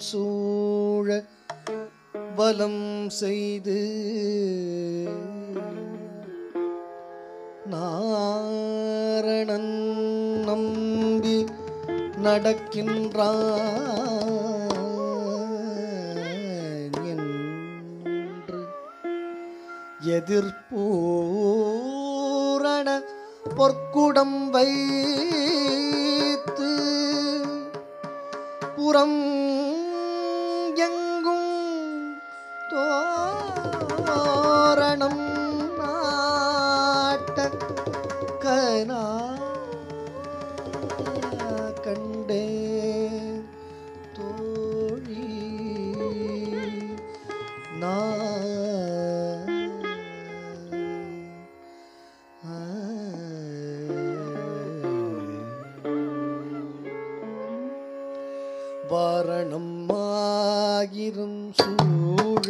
சூழ வலம் செய்து நாரணன் நம்பி நடக்கின்றான் என்று எதிர்பூரண பொற்குடம் வைத்து புறம் எங்கும் தோரணம் நாட்ட கனா கண்டே தோழி வாரணம் ஆயிரம் சூழ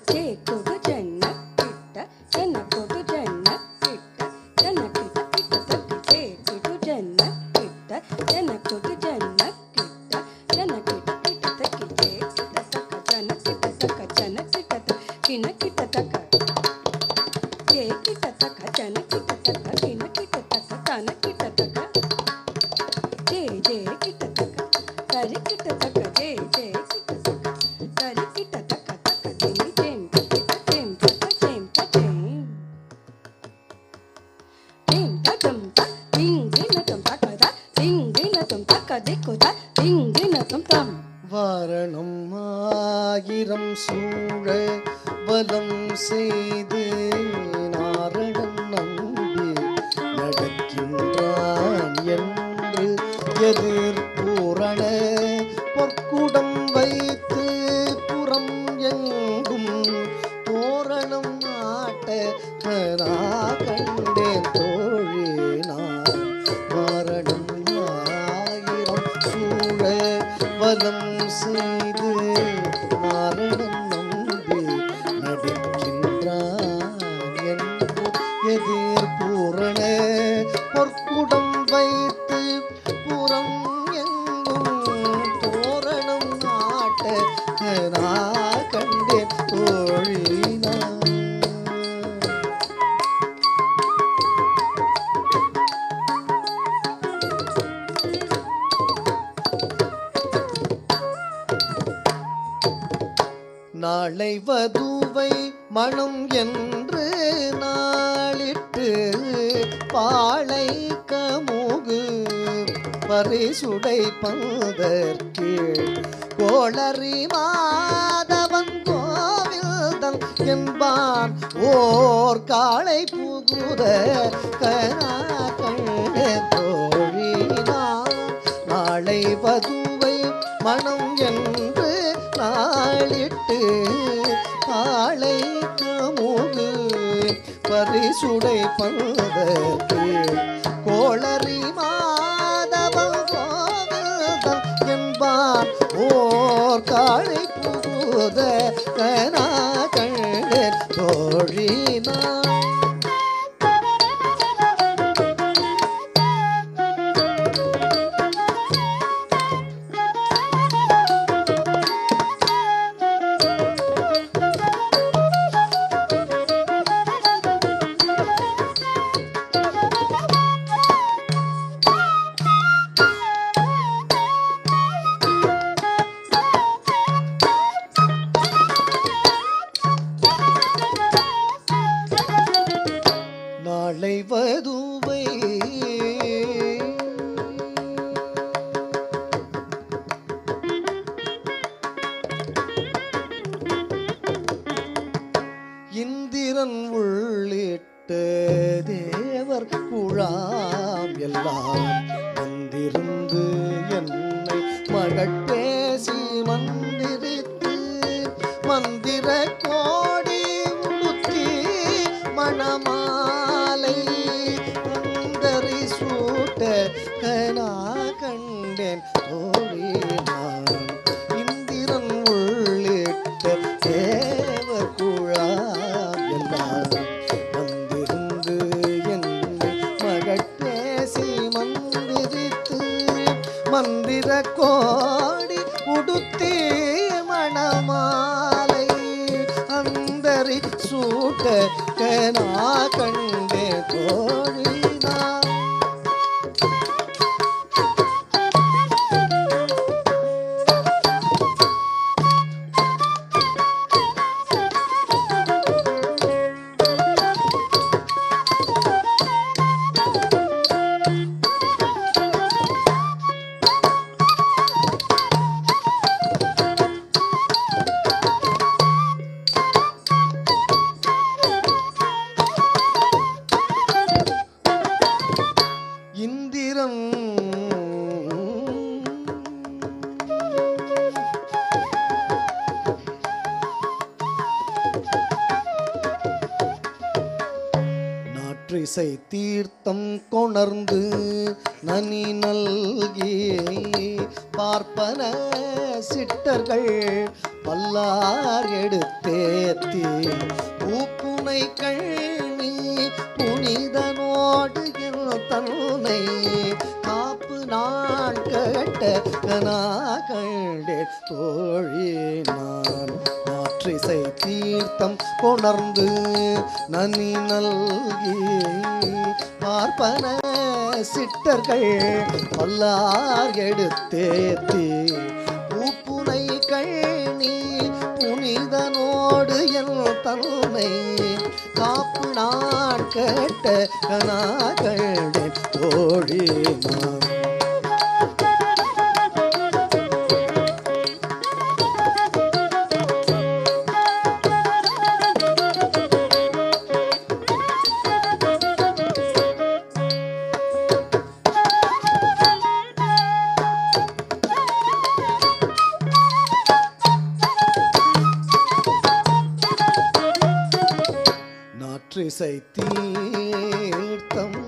சேக்குடு ஜன்ன கிட்ட ஜன்ன கொடு ஜன்ன கிட்ட ஜன்ன கிட்ட கிட்ட தக்கு சேக்குடு ஜன்ன கிட்ட ஜன்ன கொடு ஜன்ன கிட்ட ஜன்ன கிட்ட கிட்ட தக்கு சேக்கிட்ட தக்க ஜன்ன கிட்ட தக்க ஜன்ன கிட்ட தக்க கின கிட்ட தக்க கே கிட்ட தக்க ஜன்ன கிட்ட தக்க கின கிட்ட தக்க ஜன்ன கிட்ட தக்க ஜே ஜே கிட்ட தக்க கரி கிட்ட தக்க ஜே ஜே கிட்ட தக்க கரி கிட்ட தக்க தக்க ஜெனி ஜெம் கிட்ட ஜெம் தக்க ஜெம் தக்க ஜெம் தக்கம் தக் திங்கின தம் தக்கதா திங்கின தம் தக்க திக்குதா திங்கின தம் தம் வாரணம் ஆயிரம் சூழ வலம் செய்து நாரணன் நம்பி நடக்கின்றான் என்று எதிர்பூரண பொற்குடம் வைத்து புறம் எங்கும் தோரணம் நாட்ட கனா கண்டேன் தோழி நான் வாரணம் ஆயிரம் சூழ வலம் செய்து நாரணன் நம்பி நடக்கின்றான் என்று எதிர்பூரண பொற்குடம் வைத்து புறம் எங்கும் தோரணம் நாட்ட கனா கண்டேன் தோழி நான் நாளை வதுவை மனம் என்று நாளிட்டு பாளை கமுகு பரிசுடை பந்தற்கு கோளறி மாதவன் கோவில்தன் என்பான் ஓர் காளை புகுத கனா கண்டே தோழினான் நாளை வதுவை மனம் என்று நாளிட்டு பாளை கமுகு பரிசுடை பந்தற்கு கோளறி மாதவன் கோவில்தன் என்பான் ஓர் காளை புகுத கனா கண்டே தோழினான் நாளை வதுவை இந்திரன் உள்ளிட்ட தேவர் குழாம் எல்லாம் வந்திருந்து என்னை மகட்டேசி மந்திரித்து மந்திர கோடி உடுத்தி மணமாலை அந்தரி சூட்ட கனா கண்டேன் தோழி நான் இந்திரன் உள்ளிட்ட தேவ குழாம் எல்லாம் வந்திருந்து என்னை மகட்டேசி மந்திரித்து மந்திர கோ கந்தரி சூட்ட கனா கண்டே தோழினா இந்திரன் நாற்றிசை தீர்த்தம் கொணர்ந்து நனி நல்கி பார்ப்பன சிட்டர்கள் பல்லார் எடுத்தேத்தி பூப்புனை கண்ணி புனிதனோடு தன்னை காப்பு நான் கேட்ட கனா கண்டே தோழி நான் நாற்றிசை தீர்த்தம் கொணர்ந்து நனி நல்கி பார்ப்பன சிட்டர்கள் பல்லார் எடுத்தேத்தி பூப்புனை கண்ணி புனிதனோடு என் தன்னை காப்பு நான் கேட்ட கனாகளே தோழி நான் நாற்றிசை தீர்த்தம்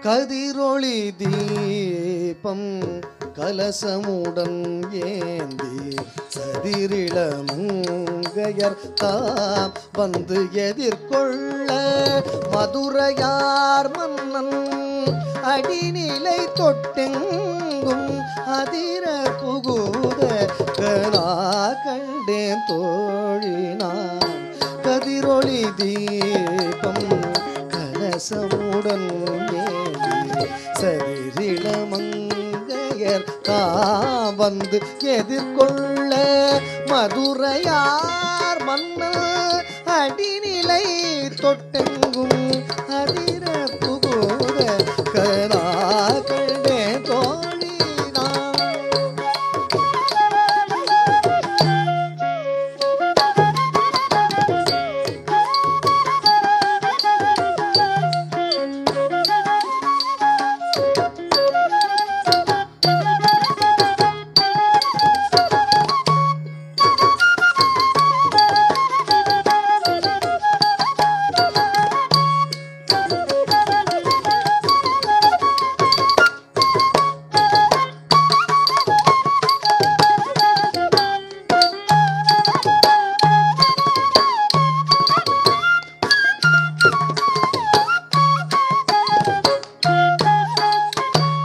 கதிரொளி தீபம் கலசமுடன் ஏந்தி சதிரிளமங்கையர் தாம் வந்து எதிர்கொள்ள மதுரையார் மன்னன் அடிநிலை தொட்டெங்கும் அதிர புகுத கனா கண்டேன் தோழினான் கதிரொளி தீபம் கலசமுடன் ஏந்தி சதிரிளமங்கையர் தாம் வந்து எதிர்கொள்ள மதுரையார் மன்னன் அடிநிலை தொட்டெங்கும் அதிர புகுத கனா கண்டே தோழினான்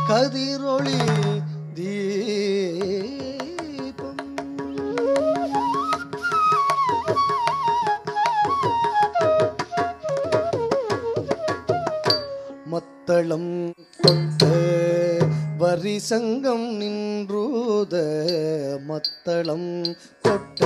கதிரொளி தீபம் மத்தளம் கொட்ட வரி சங்கம் நின்றூத மத்தளம் கொட்ட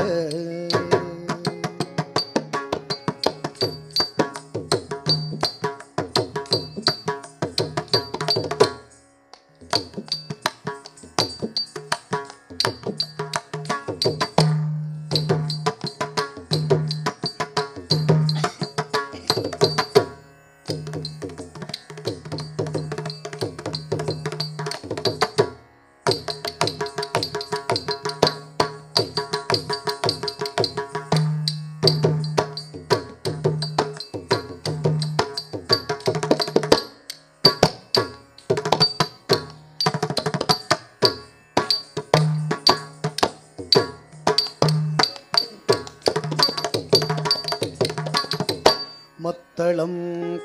மத்தளம்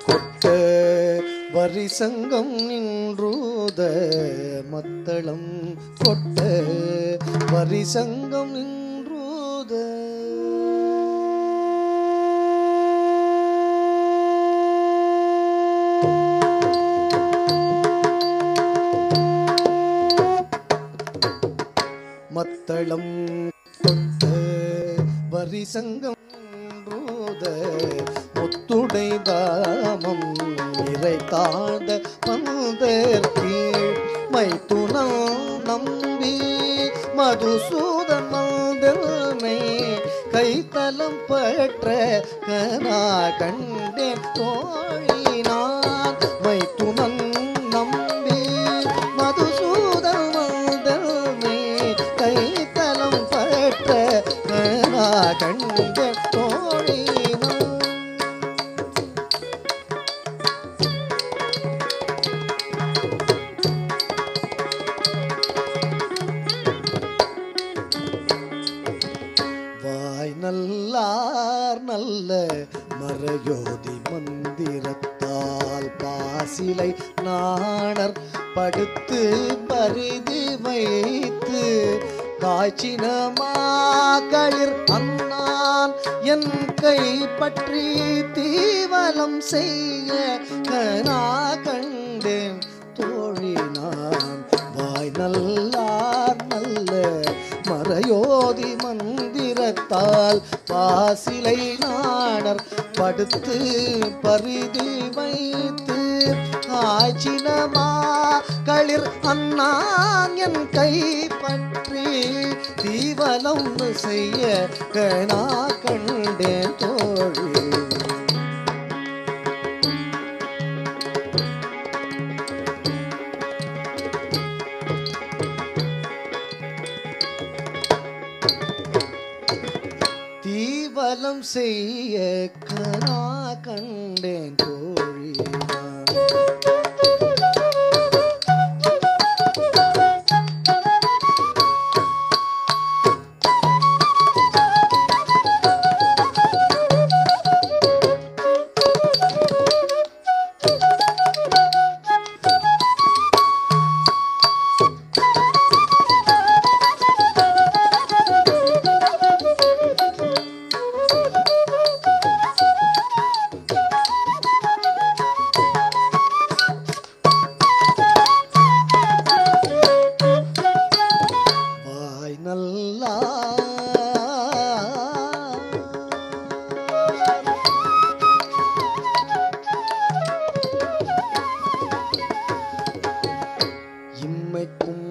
கொட்ட வரி சங்கம் நின்றூத மத்தளம் கொட்ட வரிசங்கம் நின்றூத மத்தளம் கொட்ட வரிசங்கம் நின்றூத முத்துடை தாமம் நிறை தாழ்ந்த பந்தர் கீழ் மைத்துணம் நம்பி மதுசூதன் மந்தமே கைத்தலம் பற்ற கனா கண்டேன் தோழினான் மைத்துணன் நம்பி மதுசூதன் மந்தமே கைத்தலம் பற்ற கனா கண்டேன் தோழினான் நல்லார் நல்ல மறையோதி மந்திரத்தால் பாசிலை நாணர் படுத்து பரிதி வைத்து காய்ச்சினமாகளிர் அண்ணான் என் கை பற்றி தீவலம் செய்ய கனா கண்டேன் தோழினான் வாய் நல்லார் நல்ல மறையோதி மந்திரத்தால் பாசிலை நாணர் படுத்து பரிதி வைத்து ஆச்சினமா களிர் அண்ணான் என் கை பற்றி தீவலம் செய்ய கனா கண்டேன் தோழி தீவலம் செய்ய கனா கண்டேன் தோழினான் இம்மைக்கும்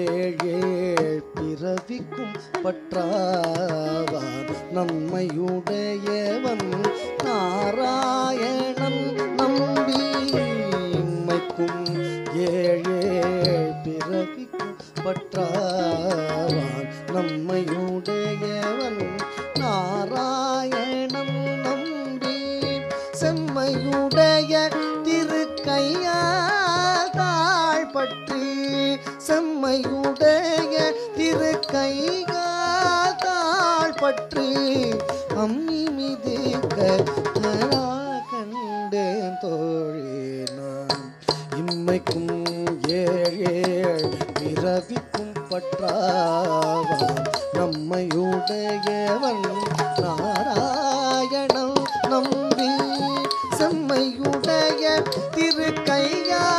ஏழேழ் பிறவிக்கும் பற்றாவான் நன்மையுடையவன் நாராயணன் நம்பி இம்மைக்கும் ஏழேழ் பிறவிக்கும் பற்றாவான் நன்மையுடையவன் நாராயணன் நம்பி செம்மையுடைய திருக்கையால் தாழ்பற்றி செம்மையுடைய திருக்கையால் தாழ்பற்றி அம்மி மிதிக்க கனா கண்டேன் தோழினான் இம்மைக்கும் ஏழேழ் பிறவிக்கும் பற்றாவான் நம்மையுடையவன் நாராயணன் நம்பி செம்மையுடைய திருக்கையால்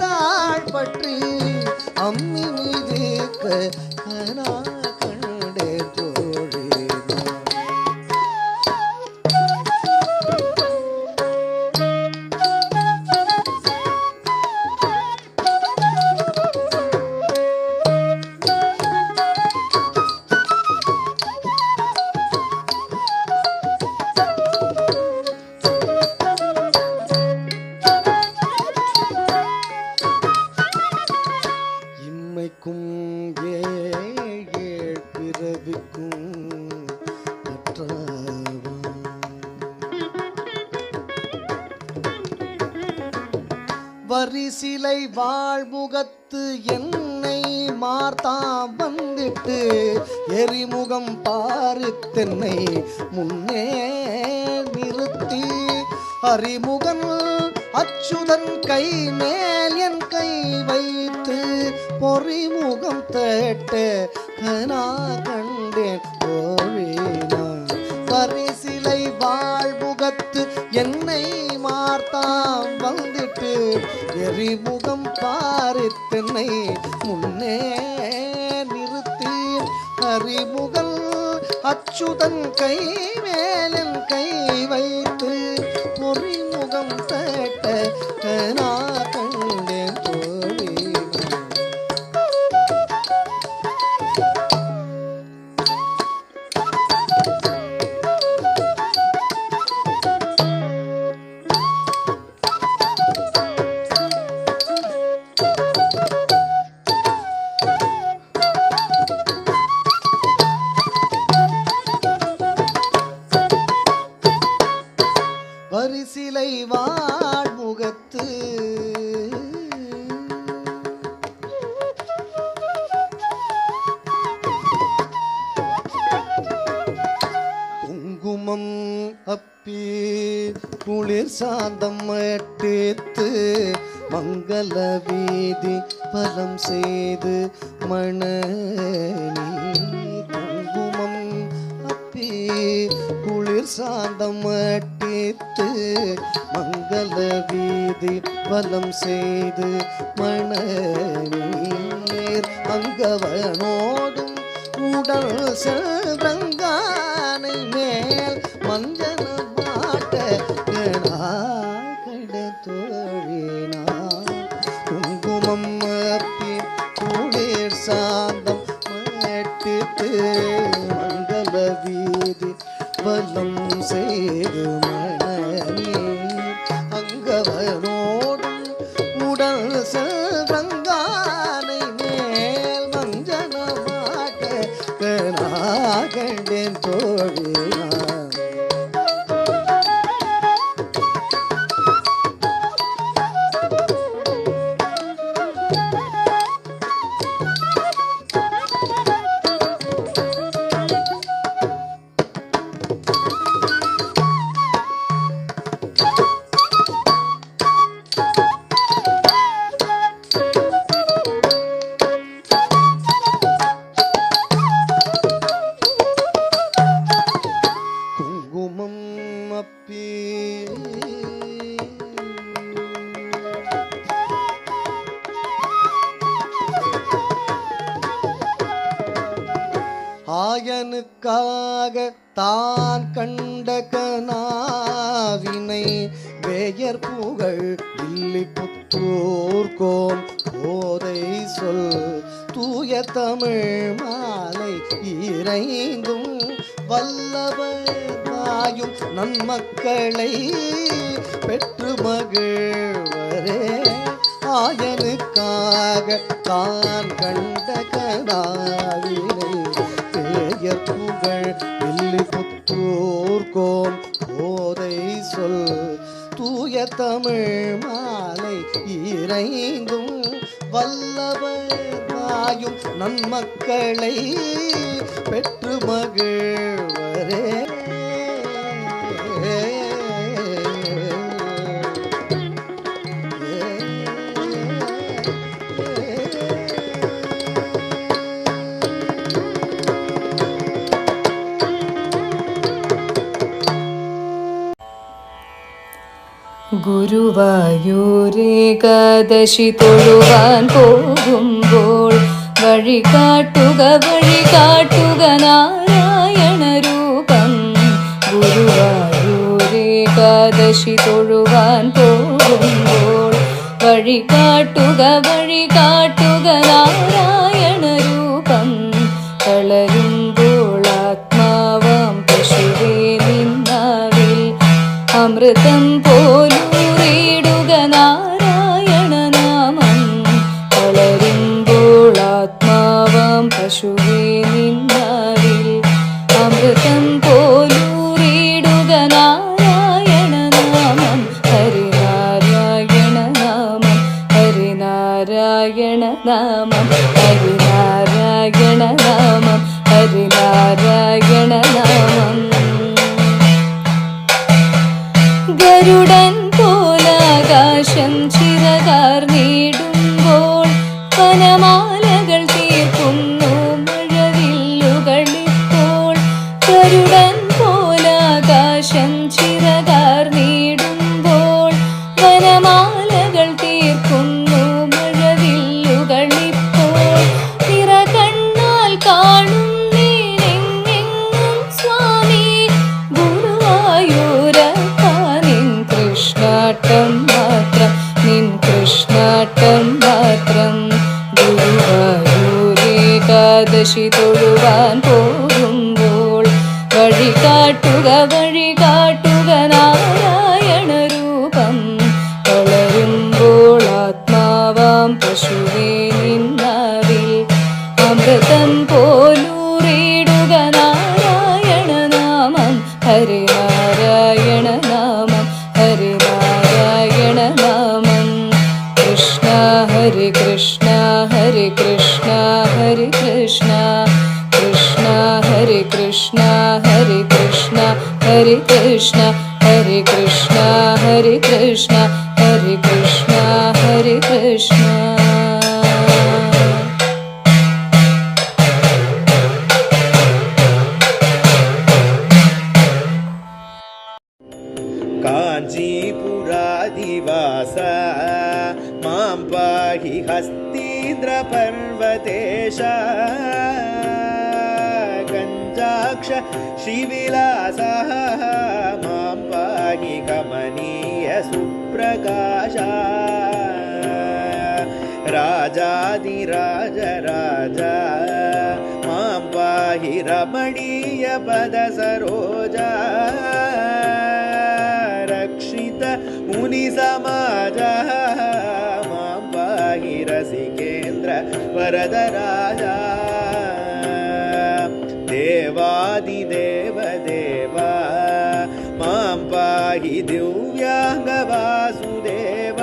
தாழ்பற்றி அம்மி மிதிக்க கனா கண்டேன் தோழினான் இம்மைக்கும் ஏழேழ் பிறவிக்கும் பற்றாவான் வரிசிலை வாழ்முகத்து என்னை மார்த்தாம் வந்திட்டு எரிமுகம் பாரு தென்னை முன்னே நிறுத்தி அறிமுகன் அச்சுதன் கை மேல் என் கை பொறிமுகம் தேட்ட கனா கண்டேன் தோழினான். பரிசிலை வாழ்முகத்து என்னை மார்த்தாம் வந்திட்டு எரிமுகம் பாரித்தென்னை முன்னே நிறுத்தி அறிமுகல் அச்சுதன் கை மேலன் கை வைத்து பொறிமுகம் தேட்ட கனா கண்டேன் தோழி. பரிசிலை வாழ்முகத்து குங்குமம் அப்பி குளிர் சாந்தம் எட்டித்து மங்கள வீதி பலம் செய்து மணனி. குங்குமம் அப்பி குளிர் சாந்தம் எட்டித்து மங்கள வீதி பலம் செய்து மணநீர் அங்கவனோடும் உடல் செல்வங்கானை மேல் மஞ்சன மாட்ட கடை தோழினார். குங்குமம் அப்பி குளிர் சாந்தம் எட்டித்து மங்கள வீதி பலம் செய்து மணநீர் அங்கவனோடும் உடல் செல்வங்கானை மேல் மஞ்சனமாட்ட கண்டேன் தோழினார். ஆயனுக்காக தான் கண்ட கனாவினை வேயர் புகழ் வில்லி புத்தூர்கோன் போதை சொல் தூய தமிழ் மாலை இறைந்தும் வல்லவராயும் நன்மக்களை பெற்று மகிழ்வரே. ஆயனுக்காக தான் கண்ட கனாவினை வேயர் புகழ் வில்லி புத்தூர்கோன் போதை சொல் தூய தமிழ் மாலை இறைந்தும் வல்லவராயும் நன்மக்களை பெற்று மகிழ்வரே. ഗുരുവായൂരേകാദശി തൊഴുവാൻ പോകുമ്പോൾ വഴി കാട്ടുക നാരായണ രൂപം. ഗുരുവായൂരേകാദശി തൊഴുവാൻ പോകുമ്പോൾ വഴി കാട്ടുക നാരായണ രൂപം. തളരുമ്പോൾ ആത്മാവാം പശുവേ നിന്നാവിൽ അമൃതം പോലൂറിയിടുക നാരായണ നാമം. വളരുമ്പോൾ ആത്മാവാം പശുവേ നിന്നാവിൽ അമൃതം പോലൂറിയിടുക നാരായണ നാമം. ഹരിനാരായണ നാമം ഹരിനാരായണ നാമം ഹരിനാരായണ നാമം ഹരിനാരായണ നാമം. ഗരുഡൻ പോലാകാശം ചിറകാർന്നിടുമ്പോൾ വനമാല ഏകാദശി തൊഴുവാൻ പോകുമ്പോൾ വഴി കാട്ടുക നാരായണ രൂപം വളരുമ്പോൾ ആത്മാവാം പശുവേ നിന്നാവിൽ അമൃതം പോലൂറിടുക നാരായണ നാമം ഹരേ നാരായണ നാമം ഹരേ നാരായണ നാമം കൃഷ്ണ ഹരേ കൃഷ്ണ ഹരേ കൃഷ്ണ ഹരേ കൃഷ്ണ കൃഷ്ണ ഹരേ കൃഷ്ണ ഹരേ കൃഷ്ണ ഹരേ കൃഷ്ണ ഹരേ കൃഷ്ണ ഹരേ കൃഷ്ണ ഹരേ കൃഷ്ണ ഹരേ കൃഷ്ണ. काञ्चीपुरादिवास मां पाहि हस्तीन्द्रपर्वतेश कञ्जाक्ष श्रीविलासः मां पाहि कमनीय सुप्रकाश राजाधिराज राजा मां पाहि रमणीय पदसरोजा रक्षित मुनिसमाजः मां पाहि रसिकेन्द्र वरदराजा देवादिदेव देवा मां पाहि दिव्याङ्गवासुदेव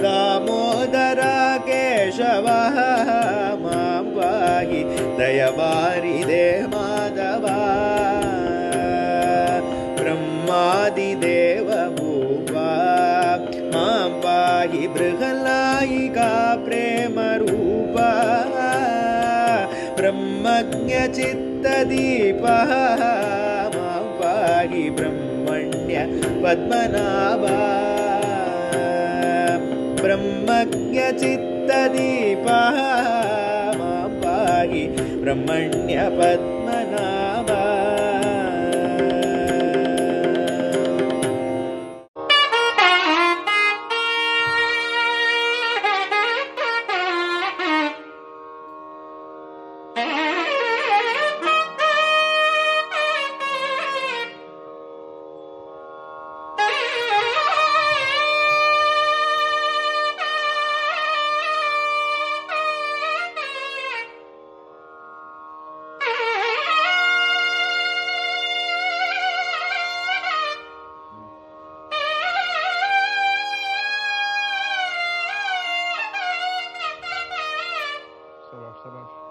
दामोदर केशवः मां पाहि दयवारिदे माधवा ब्रह्मादिदेव भूपा मां पाहि बृहल्लायिका प्रेमरूपा ब्रह्मज्ञचित्तदीपः मां पाहि ब्रह्मण्य पद्मनाभा ब्रह्मज्ञचित्तदीपः मां पाहि ब्रह्मण्य पद्मनाभा. Ça marche.